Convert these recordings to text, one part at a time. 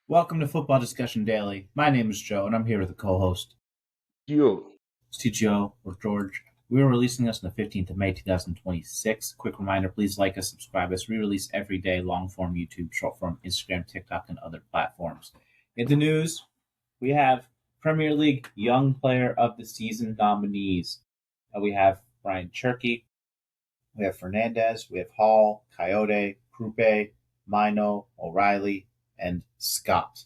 Welcome to Football Discussion Daily. My name is Joe, and I'm here with a co-host, Yo, Joe or George. We are releasing this on the 15th of May, 2026. Quick reminder, please like us, subscribe us. We release every day, long-form YouTube, short-form Instagram, TikTok, and other platforms. In the news, we have Premier League Young Player of the Season nominees. We have Ryan Cherky, we have Fernandez, we have Hall, Coyote, Krupe, Mino, O'Reilly, and Scott.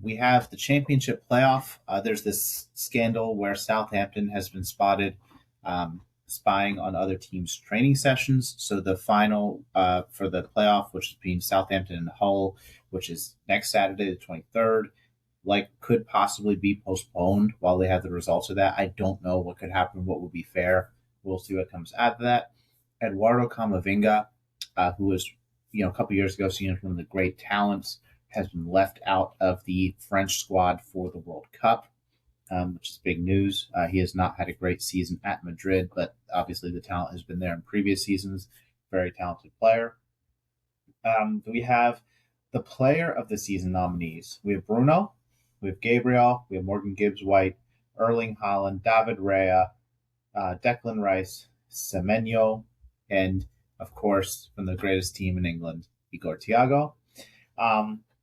We have the championship playoff. There's this scandal where Southampton has been spotted spying on other teams' training sessions. So the final for the playoff, which is between Southampton and Hull, which is next Saturday, the 23rd, could possibly be postponed while they have the results of that. I don't know what could happen, what would be fair. We'll see what comes out of that. Eduardo Camavinga, who was, a couple years ago seen as one of the great talents, has been left out of the French squad for the World Cup, which is big news. He has not had a great season at Madrid, but obviously the talent has been there in previous seasons. Very talented player. We have the player of the season nominees. We have Bruno, we have Gabriel, we have Morgan Gibbs-White, Erling Haaland, David Raya, Declan Rice, Semenyo, and, of course, from the greatest team in England, Igor Thiago.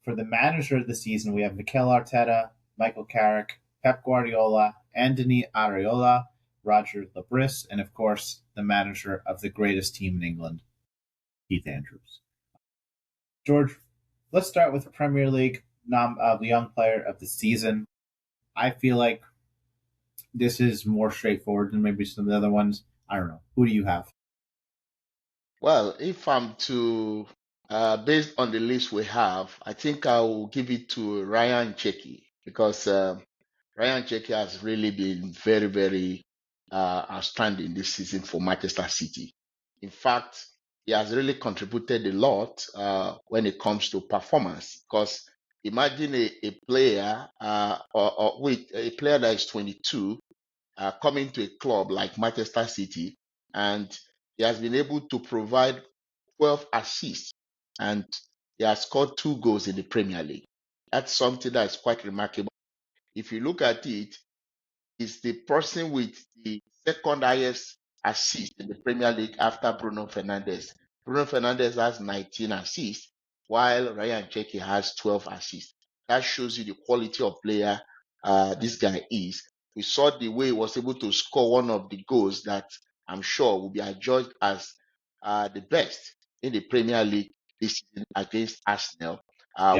For the manager of the season, we have Mikel Arteta, Michael Carrick, Pep Guardiola, Anthony Areola, Roger Lebris, and, of course, the manager of the greatest team in England, Keith Andrews. George, let's start with Premier League the Young Player of the Season. I feel like this is more straightforward than maybe some of the other ones. I don't know. Who do you have? well, if I'm to, based on the list we have, I think I will give it to Ryan Cherky because Ryan Cherky has really been very, very outstanding this season for Manchester City. In fact, he has really contributed a lot when it comes to performance. Because imagine a player or with a player that is 22 coming to a club like Manchester City, and he has been able to provide 12 assists, and he has scored 2 goals in the Premier League. That's something that is quite remarkable. If you look at it, he's the person with the second highest assist in the Premier League after Bruno Fernandes. Bruno Fernandes has 19 assists, while Ryan Cherky has 12 assists. That shows you the quality of player this guy is. We saw the way he was able to score one of the goals that I'm sure will be adjudged as the best in the Premier League this season against Arsenal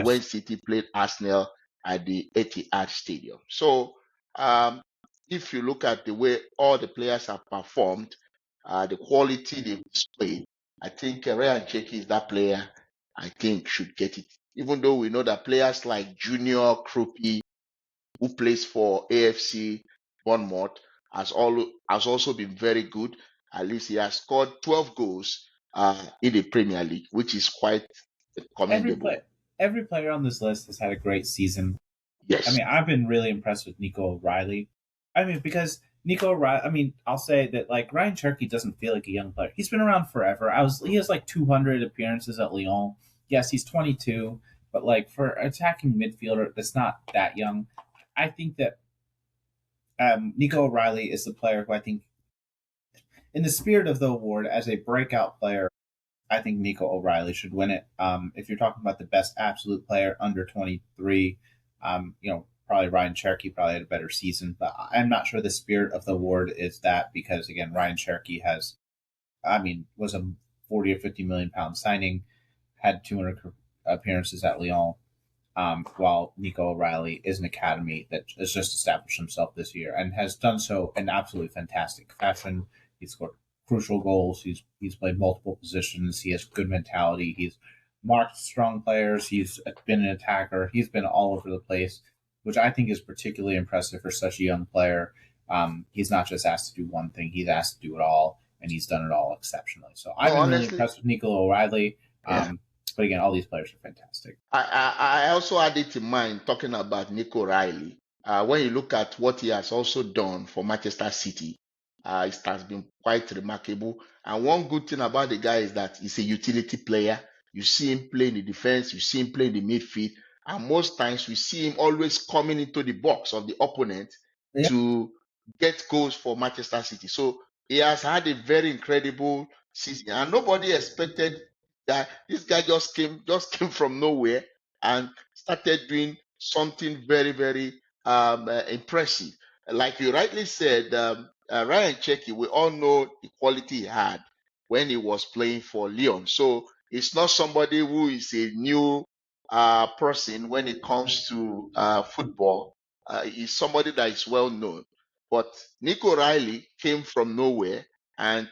when City played Arsenal at the Etihad Stadium. So if you look at the way all the players have performed, the quality they've displayed, I think Ryan Cherky is that player I think should get it. Even though we know that players like Junior Krupi, who plays for AFC Bournemouth, has also been very good. At least he has scored 12 goals in the Premier League, which is quite commendable. Every player on this list has had a great season. Yes. I mean, I've been really impressed with Nico O'Reilly. I mean, because Nico O'Reilly, I'll say that Ryan Cherky doesn't feel like a young player. He's been around forever. He has 200 appearances at Lyon. Yes, he's 22, but for attacking midfielder that's not that young, I think that Nico O'Reilly is the player who I think, in the spirit of the award, as a breakout player, I think Nico O'Reilly should win it. If you're talking about the best absolute player under 23, probably Ryan Cherky probably had a better season, but I'm not sure the spirit of the award is that because, again, Ryan Cherky was a 40 or 50 million pound signing, had 200 appearances at Lyon, while Nico O'Reilly is an academy that has just established himself this year and has done so in absolutely fantastic fashion. He's scored crucial goals. He's played multiple positions. He has good mentality. He's marked strong players. He's been an attacker. He's been all over the place, which I think is particularly impressive for such a young player. He's not just asked to do one thing. He's asked to do it all, and he's done it all exceptionally. So I've been really impressed with Nico O'Reilly. Yeah. But again, all these players are fantastic. I also had it in mind talking about Nico O'Reilly. When you look at what he has also done for Manchester City, it has been quite remarkable. And one good thing about the guy is that he's a utility player. You see him play in the defense, you see him play in the midfield, and most times we see him always coming into the box of the opponent Yeah. to get goals for Manchester City. So he has had a very incredible season, and nobody expected that this guy just came from nowhere and started doing something very, very impressive. Like you rightly said, Ryan Cherki, we all know the quality he had when he was playing for Lyon. So it's not somebody who is a new person when it comes to football. He's somebody that is well known. But Nico Riley came from nowhere, and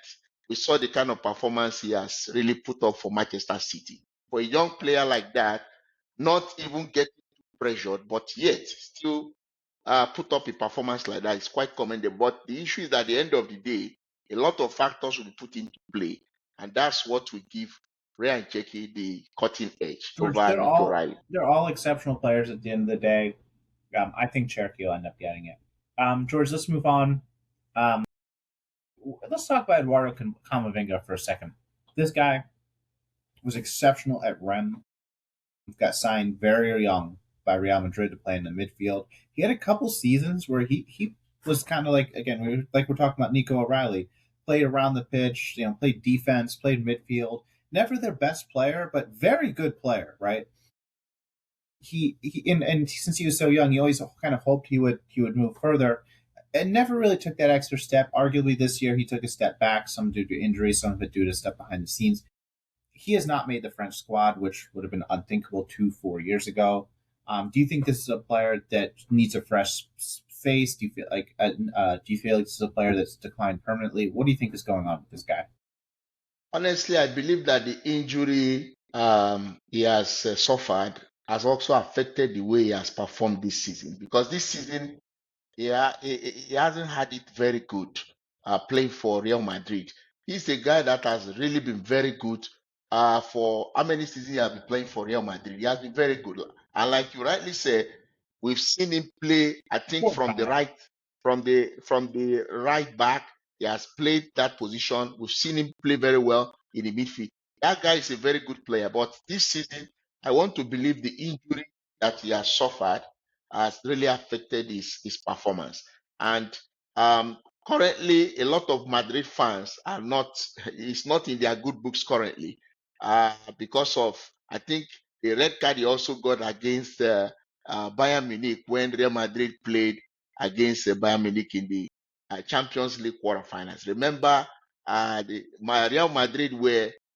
we saw the kind of performance he has really put up for Manchester City. For a young player like that, not even getting pressured, but yet still put up a performance like that is quite commendable. But the issue is that at the end of the day, a lot of factors will be put into play, and that's what will give Ryan Cherki the cutting edge George, over Nico Riley. they're all exceptional players at the end of the day. I think Cherokee will end up getting it. George, let's move on. Let's talk about Eduardo Camavinga for a second. This guy was exceptional at Rennes. Got signed very young by Real Madrid to play in the midfield. He had a couple seasons where he was kind of like, again, we're talking about Nico O'Reilly, played around the pitch, played defense, played midfield. Never their best player, but very good player, right? And since he was so young, he always kind of hoped he would move further, and never really took that extra step. Arguably, this year he took a step back, some due to injury, some of it due to stuff behind the scenes. He has not made the French squad, which would have been unthinkable 2-4 years ago. Do you think this is a player that needs a fresh face? Do you feel like this is a player that's declined permanently? What do you think is going on with this guy? Honestly, I believe that the injury he has suffered has also affected the way he has performed this season. Because this season, yeah, he hasn't had it very good playing for Real Madrid. He's a guy that has really been very good for how many seasons he has been playing for Real Madrid. He has been very good. And like you rightly said, we've seen him play, I think, from the right back. He has played that position. We've seen him play very well in the midfield. That guy is a very good player. But this season, I want to believe the injury that he has suffered has really affected his performance. And currently, a lot of Madrid fans are not, it's not in their good books currently because of, I think, the red card he also got against Bayern Munich when Real Madrid played against Bayern Munich in the Champions League quarterfinals. Remember, Real Madrid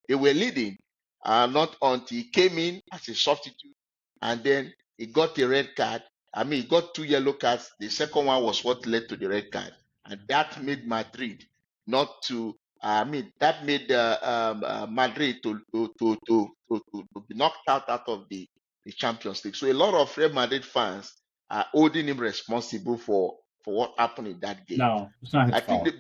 they were leading, not until he came in as a substitute, and then he got a red card. I mean, he got 2 yellow cards. The second one was what led to the red card, and that made Madrid not to. I mean, that made Madrid to be knocked out of the Champions League. So a lot of Real Madrid fans are holding him responsible for what happened in that game. No, it's not his I think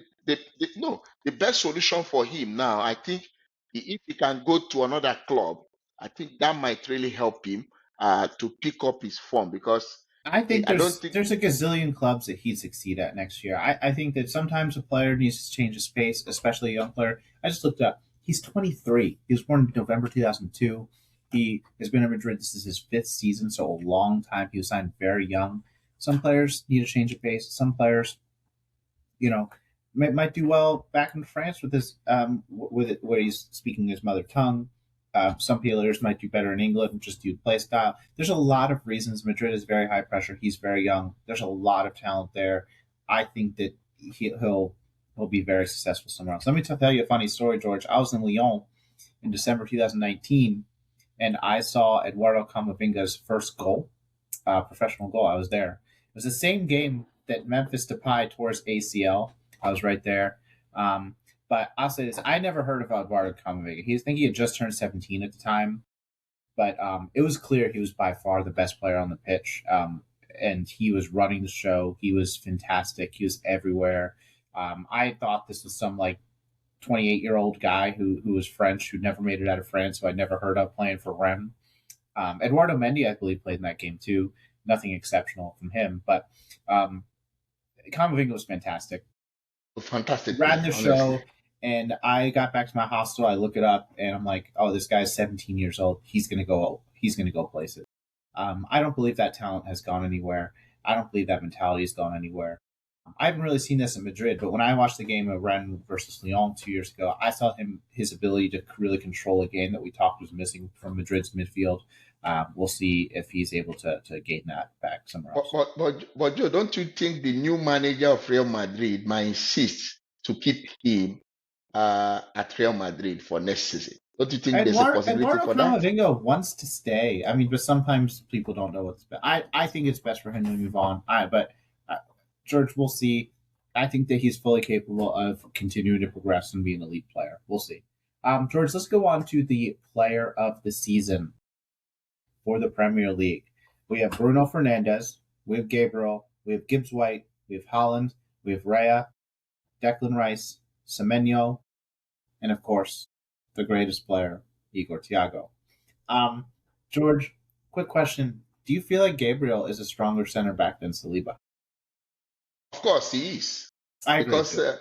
fault. the best solution for him now, I think, if he can go to another club, I think that might really help him to pick up his form because I think I don't think. there's a gazillion clubs that he'd succeed at next year. I think that sometimes a player needs to change his pace, especially a young player. I just looked up. He's 23. He was born in November 2002. He has been in Madrid. This is his 5th season, so a long time. He was signed very young. Some players need a change of pace. Some players, might do well back in France with his with it where he's speaking his mother tongue. Some players might do better in England just due to play style. There's a lot of reasons. Madrid is very high pressure. He's very young. There's a lot of talent there. I think that he'll be very successful somewhere else. Let me tell you a funny story, George. I was in Lyon in December 2019, and I saw Eduardo Camavinga's first goal, professional goal. I was there. It was the same game that Memphis Depay tore his ACL. I was right there. But I'll say this: I never heard of Eduardo Camaving. I think he had just turned 17 at the time, but it was clear he was by far the best player on the pitch, and he was running the show. He was fantastic. He was everywhere. I thought this was some 28-year-old guy who was French, who never made it out of France, who I'd never heard of playing for Rennes. Eduardo Mendy, I believe, played in that game too. Nothing exceptional from him, but Camavinga was fantastic. Fantastic Ran player, the honestly. show, and I got back to my hostel. I look it up, and I'm like, "Oh, this guy's 17 years old. He's gonna go. He's gonna go places." I don't believe that talent has gone anywhere. I don't believe that mentality has gone anywhere. I haven't really seen this in Madrid, but when I watched the game of Rennes versus Lyon 2 years ago, I saw his ability to really control a game that we talked was missing from Madrid's midfield. We'll see if he's able to gain that back somewhere else. But Joe, don't you think the new manager of Real Madrid might insist to keep him at Real Madrid for next season? Don't you think there's a possibility Eduardo for that? Camavinga wants to stay. I mean, but sometimes people don't know what's best. I think it's best for him to move on. But George, we'll see. I think that he's fully capable of continuing to progress and be an elite player. We'll see. George, let's go on to the player of the season for the Premier League. We have Bruno Fernandes, we have Gabriel, we have Gibbs White, we have Holland, we have Raya, Declan Rice, Semenyo, and of course, the greatest player, Igor Thiago. George, quick question. Do you feel like Gabriel is a stronger center back than Saliba? Of course, he is. I agree Because too.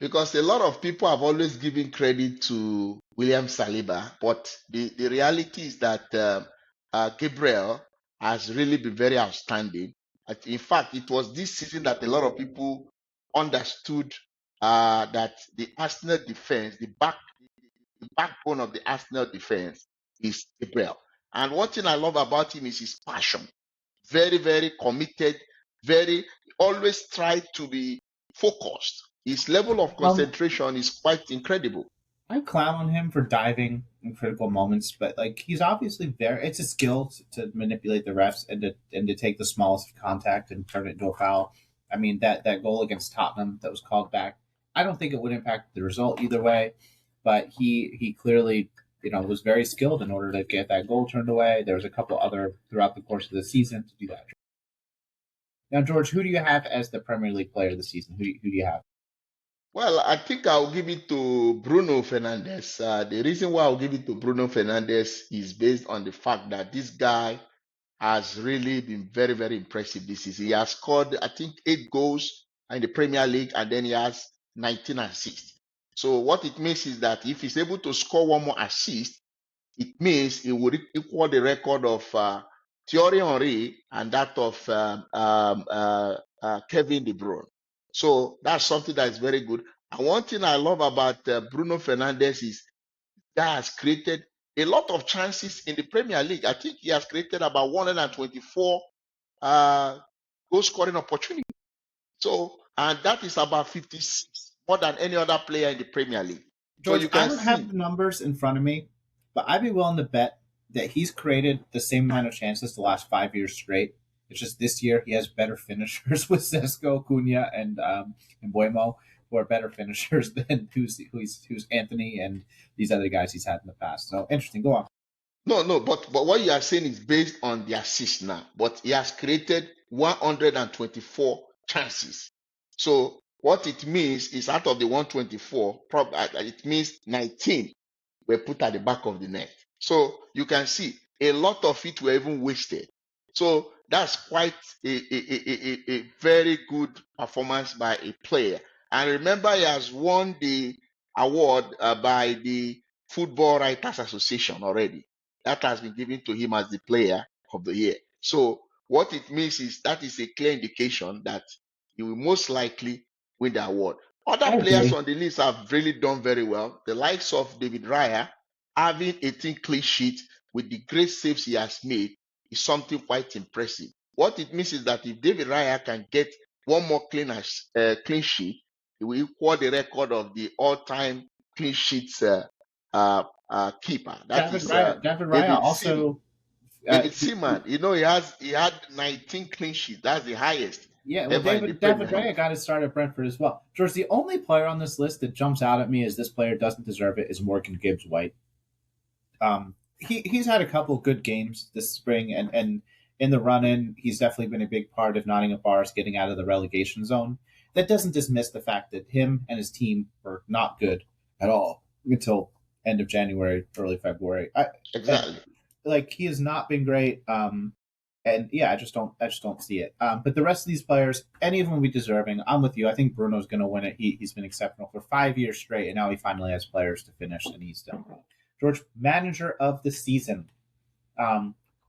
because a lot of people have always given credit to William Saliba, but the reality is that Gabriel has really been very outstanding. In fact, it was this season that a lot of people understood that the Arsenal defense, the backbone of the Arsenal defense is Gabriel. And one thing I love about him is his passion. Very, very committed, very always try to be focused. His level of Um, concentration is quite incredible. I clown on him for diving in critical moments, but like he's obviously very. It's a skill to manipulate the refs and to take the smallest contact and turn it into a foul. I mean that goal against Tottenham that was called back. I don't think it would impact the result either way, but he clearly was very skilled in order to get that goal turned away. There was a couple other throughout the course of the season to do that. Now, George, who do you have as the Premier League player of the season? Who do you have? Well, I think I'll give it to Bruno Fernandes. The reason why I'll give it to Bruno Fernandes is based on the fact that this guy has really been very, very impressive this season. He has scored, I think, 8 goals in the Premier League, and then he has 19 assists. So what it means is that if he's able to score one more assist, it means he would equal the record of Thierry Henry and that of Kevin De Bruyne. So that's something that is very good. And one thing I love about Bruno Fernandes is that has created a lot of chances in the Premier League. I think he has created about 124 goal scoring opportunities. So, and that is about 56 more than any other player in the Premier League. So George, you I can don't have see. the numbers in front of me, but I'd be willing to bet that he's created the same amount of chances the last 5 years straight. It's just this year he has better finishers with Sesko, Cunha, and Buemo, who are better finishers than who's Anthony and these other guys he's had in the past. So interesting. Go on. No, but what you are saying is based on the assist now. But he has created 124 chances. So what it means is out of the 124, it means 19 were put at the back of the net. So you can see a lot of it were even wasted. So that's quite a very good performance by a player. And remember, he has won the award by the Football Writers Association already. That has been given to him as the player of the year. So what it means is that is a clear indication that he will most likely win the award. Other I players agree. on the list have really done very well. The likes of David Raya having 18 clean sheets with the great saves he has made is something quite impressive. What it means is that if David Raya can get one more clean sheet, he will equal the record of the all-time clean sheets keeper. That is David Raya David Sim. also. David Seaman. You know, he had 19 clean sheets. That's the highest Yeah, well, ever in the David Premier League. Raya got his start at Brentford as well. George, the only player on this list that jumps out at me as this player doesn't deserve it is Morgan Gibbs White. He's had a couple good games this spring, and in the run in, he's definitely been a big part of Nottingham Forest getting out of the relegation zone. That doesn't dismiss the fact that him and his team were not good at all until end of January, early February. And Exactly. like he has not been great. And yeah, I just don't see it. But the rest of these players, any of them will be deserving. I'm with you. I think Bruno's going to win it. He's been exceptional for 5 years straight, and now he finally has players to finish, and he's done. George, manager of the season.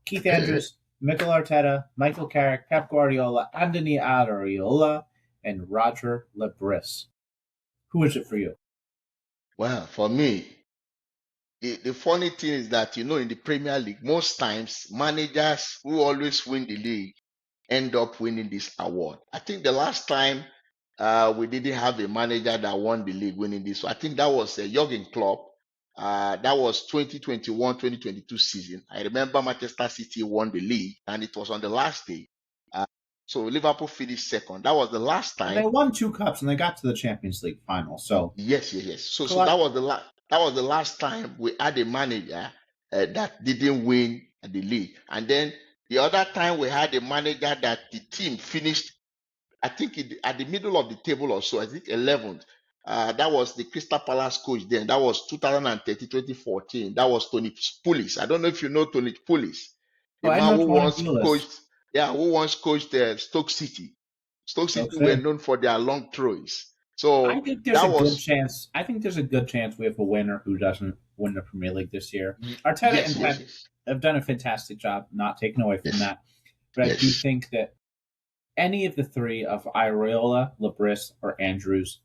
Keith Andrews Mikel Arteta, Michael Carrick, Pep Guardiola, Anthony Areola, and Roger Lebris. Who is it for you? Well, for me, the funny thing is that, in the Premier League, most times managers who always win the league end up winning this award. I think the last time we didn't have a manager that won the league winning this. So I think that was Jurgen Klopp. That was 2021-2022 season. I remember Manchester City won the league and it was on the last day. Uh, so Liverpool finished second. That was the last Well, they time. won 2 cups and they got to the Champions League final. So Yes. So Klopp, that was the last time we had a manager that didn't win the league. And then the other time we had a manager that the team finished, I think, at the middle of the table or so. I think 11th. That was the Crystal Palace coach then. That was 2013-2014. That was Tony Pulis. I don't know if you know Tony Pulis, oh, the I man know who Tony once Pulis. coached, Stoke City. Stoke Stoke City were City. known for their long throws. I So think there's that a good was chance. I think there's a good chance we have a winner who doesn't win the Premier League this year. Arteta yes, and yes, Pep yes, have done a fantastic job, not taking away from yes, that. But I do yes. think that any of the three of Iraola, Labris, or Andrews,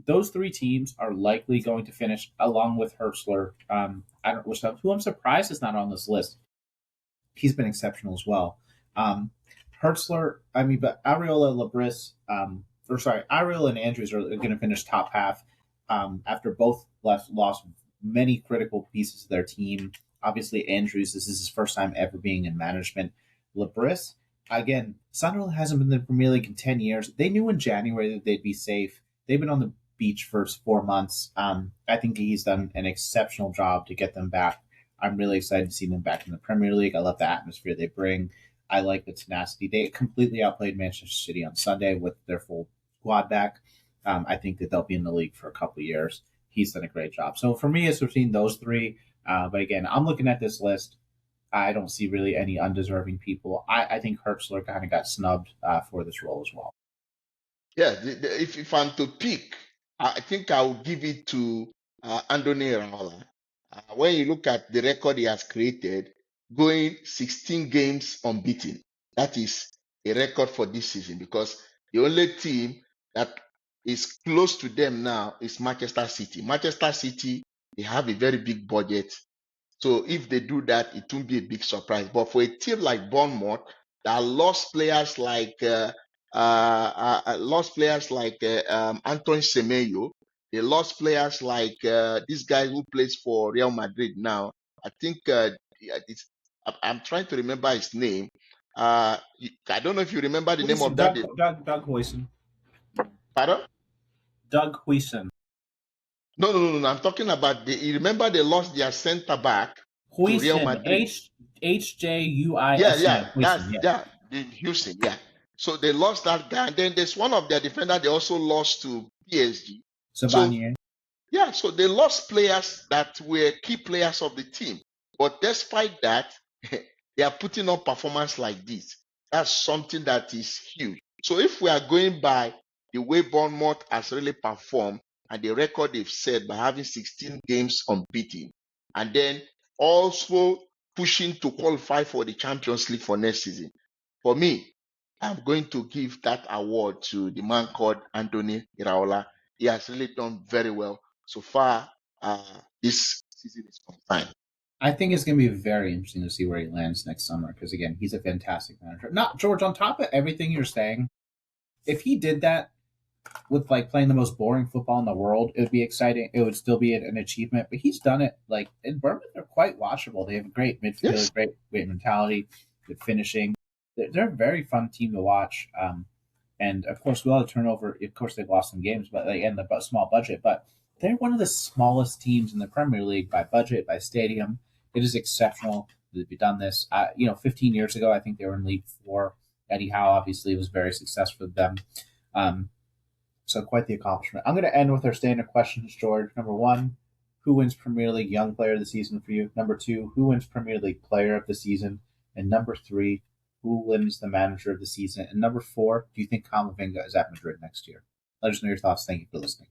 those three teams are likely going to finish along with Hertzler. I don't who I'm surprised is not on this list. He's been exceptional as well. Um, Hertzler, but Ariola, Labris, Ariola and Andrews are going to finish top half after both lost many critical pieces of their team. Obviously, Andrews, this is his first time ever being in management. Labris, again, Sunderland hasn't been in the Premier League in 10 years. They knew in January that they'd be safe. They've been on the beach for 4 months. I think he's done an exceptional job to get them back. I'm really excited to see them back in the Premier League. I love the atmosphere they bring. I like the tenacity. They completely outplayed Manchester City on Sunday with their full squad back. I think that they'll be in the league for a couple of years. He's done a great job. So for me, it's between those three. But again, I'm looking at this list. I don't see really any undeserving people. I think Hertzler kind of got snubbed for this role as well. Yeah, if I'm to pick, I think I will give it to Andoni Iraola. When you look at the record he has created, going 16 games unbeaten, that is a record for this season because the only team that is close to them now is Manchester City. Manchester City, they have a very big budget. So if they do that, it won't be a big surprise. But for a team like Bournemouth that lost players like Anton Semenyo, they lost players like this guy who plays for Real Madrid now. I think I'm trying to remember his name. I don't know if you remember the name Huijsen, of that. Doug Huijsen. Pardon? Doug Huijsen. No. I'm talking about you remember they lost their center back to Real Huijsen. Madrid. Huijsen. Huijsen, yeah. The Houston, yeah. So they lost that guy, and then there's one of their defenders they also lost to PSG. So Savanier. yeah, so they lost players that were key players of the team. But despite that, they are putting on performance like this. That's something that is huge. So if we are going by the way Bournemouth has really performed and the record they've set by having 16 games unbeaten, and then also pushing to qualify for the Champions League for next season, for me, I'm going to give that award to the man called Anthony Iraola. He has really done very well so far this season is concerned. I think it's going to be very interesting to see where he lands next summer because, again, he's a fantastic manager. Not George, on top of everything you're saying, if he did that with like playing the most boring football in the world, it would be exciting. It would still be an achievement, but he's done it like in Bournemouth. They're quite watchable. They have a great Yes. midfield, great mentality, good finishing. They're a very fun team to watch. And of course, with all the turnover, of course they've lost some games, but they end the small budget. But they're one of the smallest teams in the Premier League by budget, by stadium. It is exceptional that they've done this. 15 years ago, I think they were in League Four. Eddie Howe obviously was very successful with them. So quite the accomplishment. I'm going to end with our standard questions, George. Number one, who wins Premier League Young Player of the Season for you? Number two, who wins Premier League Player of the Season? And number three, who wins the Manager of the Season? And number four, do you think Camavinga is at Madrid next year? Let us know your thoughts. Thank you for listening.